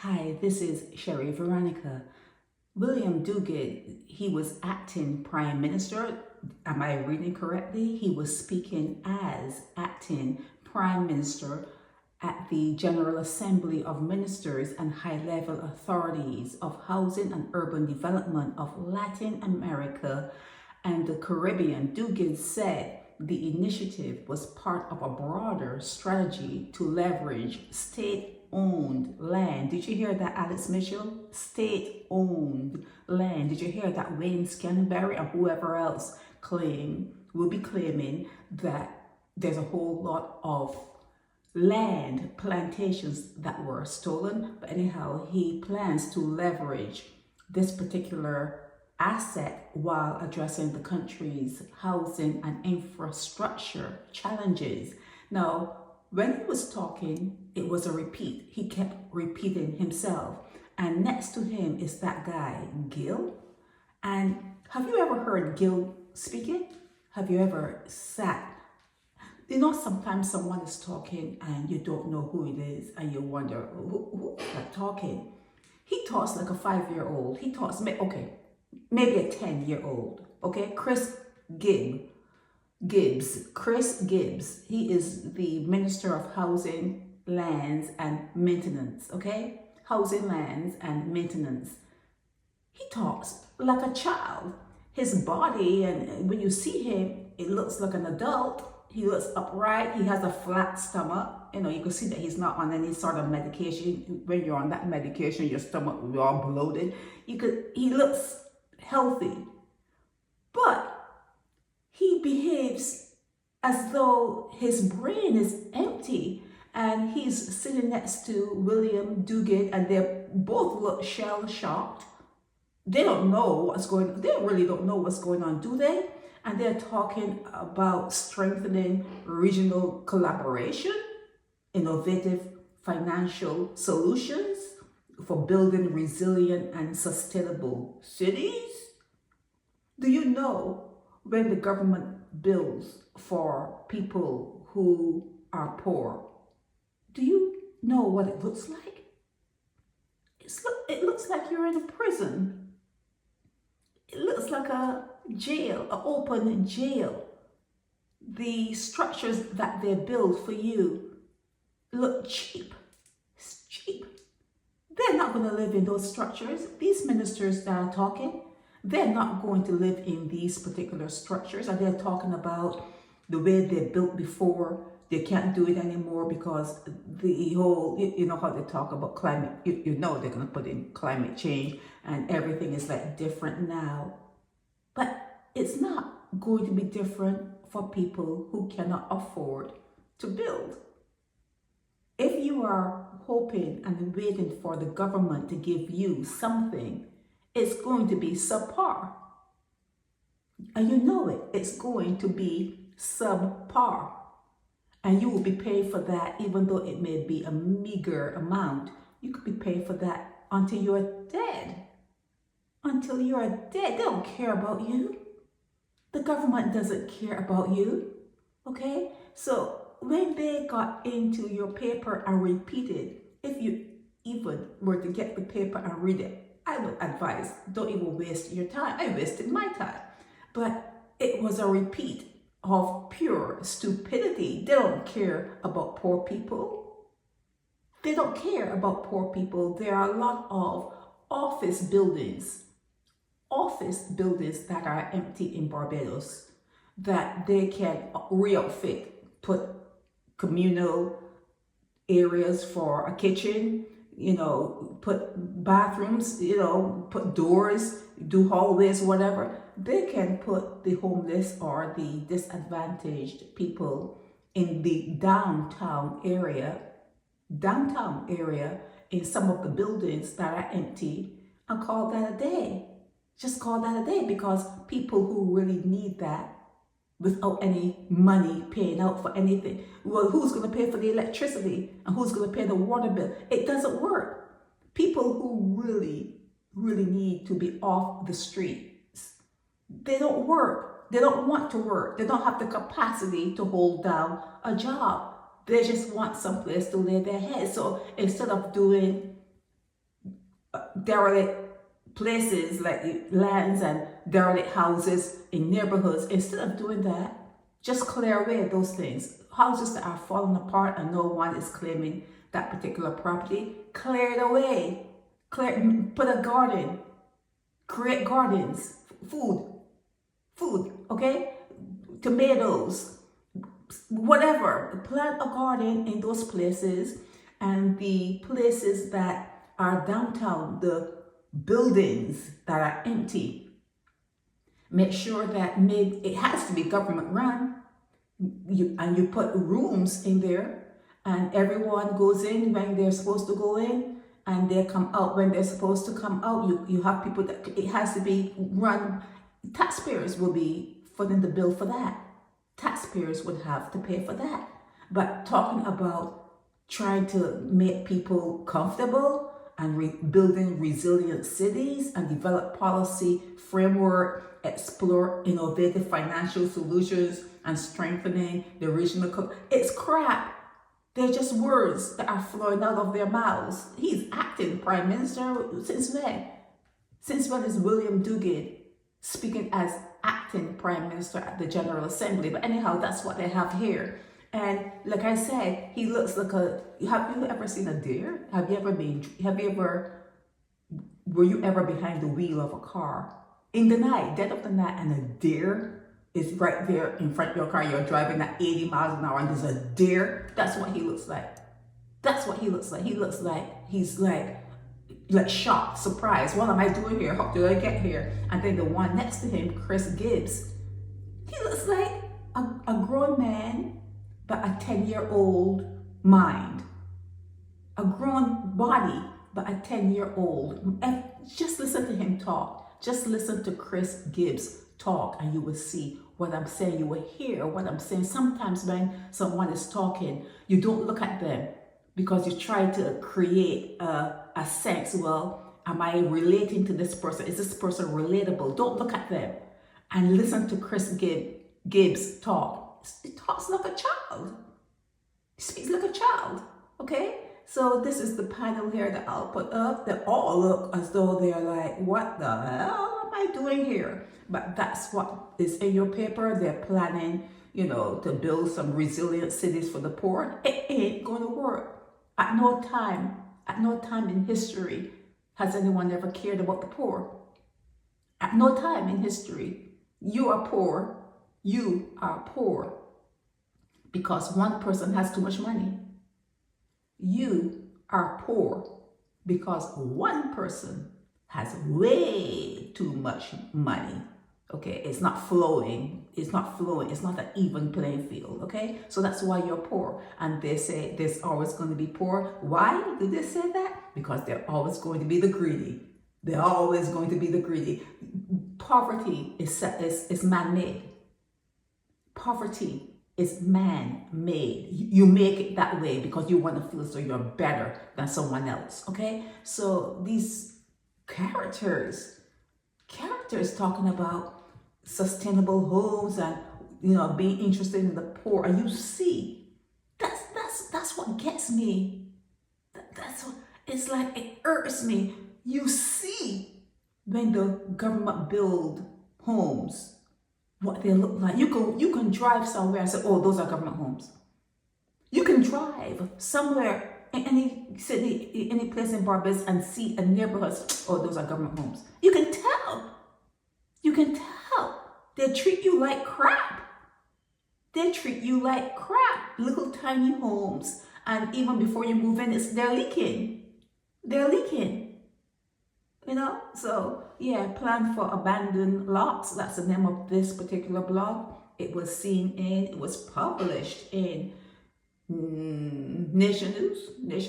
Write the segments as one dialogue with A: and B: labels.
A: Hi, this is Sherry Veronica. William Duguid, he was acting prime minister. Am I reading correctly? He was speaking as acting prime minister at the General Assembly of Ministers and High-Level Authorities of Housing and Urban Development of Latin America and the Caribbean. Duguid said the initiative was part of a broader strategy to leverage state-owned land. Did you hear that, Alex Mitchell? State-owned land. Did you hear that Wayne Scanberry and whoever else will be claiming that there's a whole lot of land plantations that were stolen? But anyhow, he plans to leverage this particular asset while addressing the country's housing and infrastructure challenges. Now, when he was talking, it was a repeat. He kept repeating himself. And next to him is that guy, Gil. And have you ever heard Gil speaking? Have you ever sat? You know, sometimes someone is talking and you don't know who it is and you wonder, who is that talking? He talks like a 5-year-old. He talks, maybe a 10-year-old, okay? Chris Gibbs. He is the Minister of Housing, Lands and Maintenance, okay? Housing, Lands and Maintenance. He talks like a child. His body, and when you see him, it looks like an adult. He looks upright. He has a flat stomach. You know, you can see that he's not on any sort of medication. When you're on that medication, your stomach will be all bloated. He looks healthy, but he behaves as though his brain is empty, and he's sitting next to William Duguid, and they both look shell-shocked. They don't know what's going on. They really don't know what's going on, do they? And they're talking about strengthening regional collaboration, innovative financial solutions for building resilient and sustainable cities. Do you know when the government builds for people who are poor? Do you know what it looks like? It looks like you're in a prison. It looks like a jail, an open jail. The structures that they build for you look cheap. It's cheap. They're not going to live in those structures. These ministers that are talking, they're not going to live in these particular structures. And they're talking about the way they built before. They can't do it anymore because the whole, you know how they talk about climate, you know they're going to put in climate change and everything is like different now. But it's not going to be different for people who cannot afford to build. If you are hoping and waiting for the government to give you something, it's going to be subpar. And you know it, it's going to be subpar. And you will be paid for that, even though it may be a meager amount. You could be paid for that until you're dead. Until you're dead. They don't care about you. The government doesn't care about you. Okay? So when they got into your paper and repeated, if you even were to get the paper and read it, I would advise, don't even waste your time. I wasted my time. But it was a repeat of pure stupidity. They don't care about poor people. They don't care about poor people. There are a lot of office buildings that are empty in Barbados that they can re-outfit, put communal areas for a kitchen, put bathrooms, put doors, do hallways, whatever. They can put the homeless or the disadvantaged people in the downtown area in some of the buildings that are empty and call that a day. Just call that a day, because people who really need that without any money paying out for anything. Well, who's going to pay for the electricity and who's going to pay the water bill? It doesn't work. People who really, really need to be off the streets, they don't work. They don't want to work. They don't have the capacity to hold down a job. They just want some place to lay their head. So instead of doing derelict places, like lands and derelict houses in neighborhoods. Instead of doing that, just clear away those things. Houses that are falling apart and no one is claiming that particular property, clear it away. Put a garden, create gardens, food, okay? Tomatoes, whatever. Plant a garden in those places, and the places that are downtown, the buildings that are empty, make sure that it has to be government run. You put rooms in there, and everyone goes in when they're supposed to go in, and they come out when they're supposed to come out. You have people that it has to be run. Taxpayers will be footing the bill for that. Taxpayers would have to pay for that. But talking about trying to make people comfortable and building resilient cities and develop policy framework, explore innovative financial solutions and strengthening the regional, it's crap. They're just words that are flowing out of their mouths. He's acting prime minister since when? Since when is William Duguid speaking as acting prime minister at the General Assembly? But anyhow, that's what they have here. And like I said, he looks like have you ever seen a deer? Were you ever behind the wheel of a car in the night, dead of the night, and a deer is right there in front of your car? You're driving at 80 miles an hour and there's a deer. That's what he looks like. That's what he looks like. He looks like he's like shocked, surprised. What am I doing here? How did I get here? And then the one next to him, Chris Gibbs, he looks like a grown man, but a 10-year-old mind. A grown body, but a 10-year-old. And just listen to him talk. Just listen to Chris Gibbs talk, and you will see what I'm saying. You will hear what I'm saying. Sometimes when someone is talking, you don't look at them because you try to create a sense. Well, am I relating to this person? Is this person relatable? Don't look at them and listen to Chris Gibbs talk. He talks like a child. He speaks like a child. Okay? So this is the panel here that I'll put up. They all look as though they're like, what the hell am I doing here? But that's what is in your paper. They're planning, to build some resilient cities for the poor. It ain't gonna work. At no time in history has anyone ever cared about the poor. At no time in history. You are poor because one person has too much money. You are poor because one person has way too much money. Okay, it's not flowing. It's not an even playing field. Okay, so that's why you're poor. And they say there's always going to be poor. Why do they say that? Because they're always going to be the greedy. They're always going to be the greedy. Poverty is man-made. Poverty is man-made. You make it that way because you want to feel so you're better than someone else. Okay, so these characters talking about sustainable homes and being interested in the poor, and you see that's what gets me. That's what it's like. It irks me. You see when the government build homes, what they look like. You can drive somewhere and say, oh, those are government homes. You can drive somewhere in any city, any place in Barbados and see a neighborhood, oh, those are government homes. You can tell. They treat you like crap. Little tiny homes. And even before you move in, they're leaking. So yeah, plan for abandoned lots. That's the name of this particular blog. It was published in Nation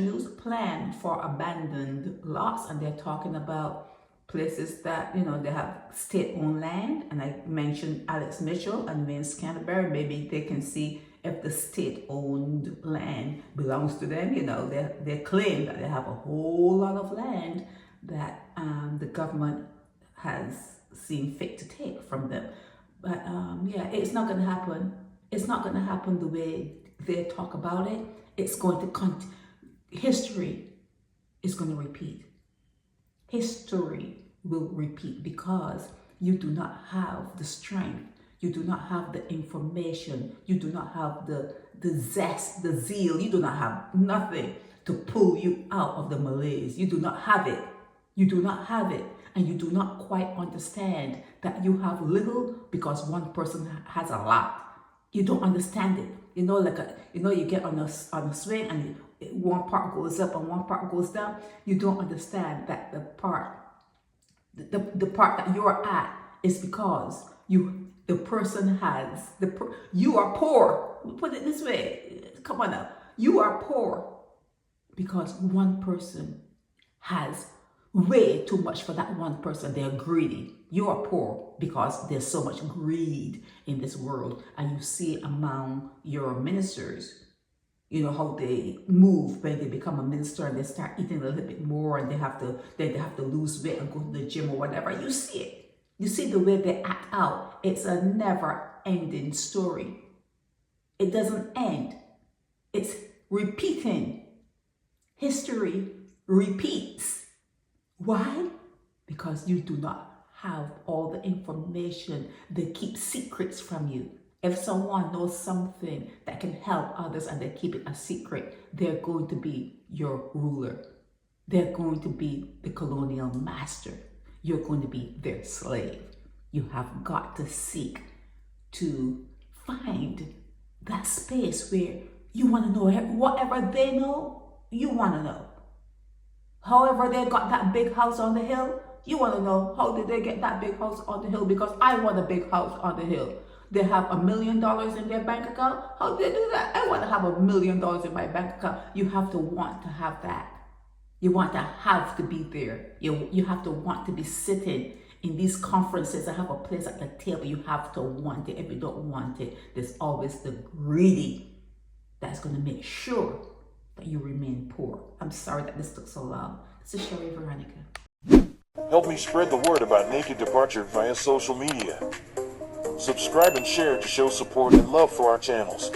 A: News, plan for abandoned lots. And they're talking about places that, they have state-owned land. And I mentioned Alex Mitchell and Vince Canterbury. Maybe they can see if the state-owned land belongs to them. They claim that they have a whole lot of land that the government has seen fit to take from them. But it's not going to happen. It's not going to happen the way they talk about it. It's going to history is going to repeat. history will repeat because you do not have the strength, you do not have the information, you do not have the zest, the zeal, you do not have nothing to pull you out of the malaise. You do not have it. You do not have it. And you do not quite understand that you have little because one person has a lot. You don't understand it. You know, you get on a swing and one part goes up and one part goes down. You don't understand that the part that you're at is because the person has you are poor. Put it this way. Come on now. You are poor because one person has way too much for that one person. They're greedy. You are poor because there's so much greed in this world. And you see among your ministers, you know, how they move when they become a minister and they start eating a little bit more and they have to lose weight and go to the gym or whatever. You see it. You see the way they act out. It's a never ending story. It doesn't end. It's repeating. History repeats. Why? Because you do not have all the information. They keep secrets from you. If someone knows something that can help others and they keep it a secret, they're going to be your ruler. They're going to be the colonial master. You're going to be their slave. You have got to seek to find that space where you want to know whatever they know, you want to know. However they got that big house on the hill, you want to know how did they get that big house on the hill, because I want a big house on the hill. They have $1 million in their bank account. How do they do that? I want to have $1 million in my bank account. You have to want to have that. You want to have to be there. You have to want to be sitting in these conferences. I have a place at the table. You have to want it. If you don't want it, there's always the greedy that's going to make sure that you remain poor. I'm sorry that this took so long. This is Sherry Veronica.
B: Help me spread the word about Naked Departure via social media. Subscribe and share to show support and love for our channels.